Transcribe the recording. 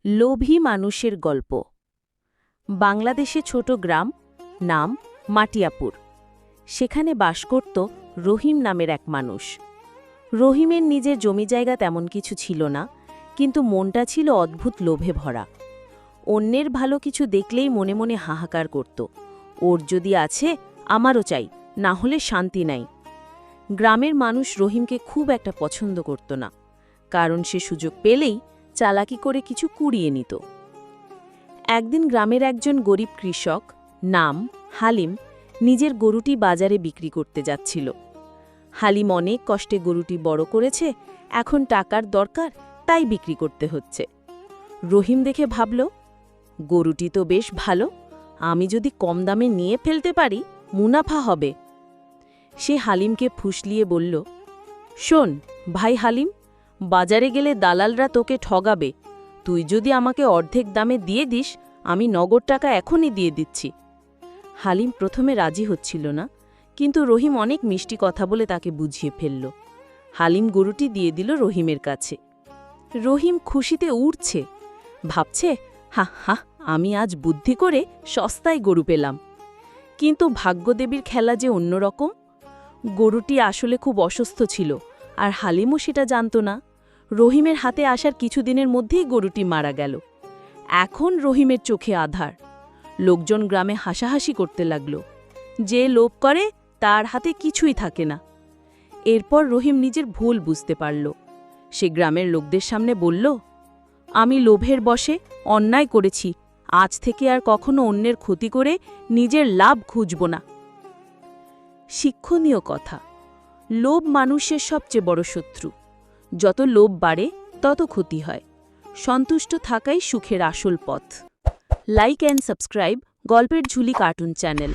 লোভী মানুষের গল্প। বাংলাদেশে ছোট গ্রাম, নাম মাটিয়াপুর। সেখানে বাস করত রহিম নামের এক মানুষ। রহিমের নিজের জমি জায়গা তেমন কিছু ছিল না, কিন্তু মনটা ছিল অদ্ভুত লোভে ভরা। অন্যের ভালো কিছু দেখলেই মনে মনে হাহাকার করত, ওর যদি আছে আমারও চাই, না হলে শান্তি নাই। গ্রামের মানুষ রহিমকে খুব একটা পছন্দ করত না, কারণ সে সুযোগ পেলেই চালাকি করে কিছু কুড়িয়ে নিত। একদিন গ্রামের একজন গরিব কৃষক, নাম হালিম, নিজের গরুটি বাজারে বিক্রি করতে যাচ্ছিল। হালিম অনেক কষ্টে গরুটি বড় করেছে, এখন টাকার দরকার, তাই বিক্রি করতে হচ্ছে। রহিম দেখে ভাবল, গরুটি তো বেশ ভালো, আমি যদি কম দামে নিয়ে ফেলতে পারি মুনাফা হবে। সে হালিমকে ফুসলিয়ে বলল, শোন ভাই হালিম, বাজারে গেলে দালালরা তোকে ঠগাবে, তুই যদি আমাকে অর্ধেক দামে দিয়ে দিস, আমি নগদ টাকা এখনই দিয়ে দিচ্ছি। হালিম প্রথমে রাজি হচ্ছিল না, কিন্তু রহিম অনেক মিষ্টি কথা বলে তাকে বুঝিয়ে ফেলল। হালিম গরুটি দিয়ে দিল রহিমের কাছে। রহিম খুশিতে উড়ছে, ভাবছে, হা হা, আমি আজ বুদ্ধি করে সস্তায় গরু পেলাম। কিন্তু ভাগ্যদেবীর খেলা যে অন্যরকম। গরুটি আসলে খুব অসুস্থ ছিল, আর হালিমও সেটা জানত না। রহিমের হাতে আসার কিছুদিনের মধ্যেই গরুটি মারা গেল। এখন রহিমের চোখে আঁধার। লোকজন গ্রামে হাসাহাসি করতে লাগল, যে লোভ করে তার হাতে কিছুই থাকে না। এরপর রহিম নিজের ভুল বুঝতে পারল। সে গ্রামের লোকদের সামনে বলল, আমি লোভের বশে অন্যায় করেছি, আজ থেকে আর কখনো অন্যের ক্ষতি করে নিজের লাভ খুঁজব না। শিক্ষণীয় কথা, লোভ মানুষের সবচেয়ে বড় শত্রু। যত লোভ বাড়ে তত ক্ষতি হয়। সন্তুষ্ট থাকাই সুখের আসল পথ। লাইক অ্যান্ড সাবস্ক্রাইব গল্পের ঝুলি কার্টুন চ্যানেল।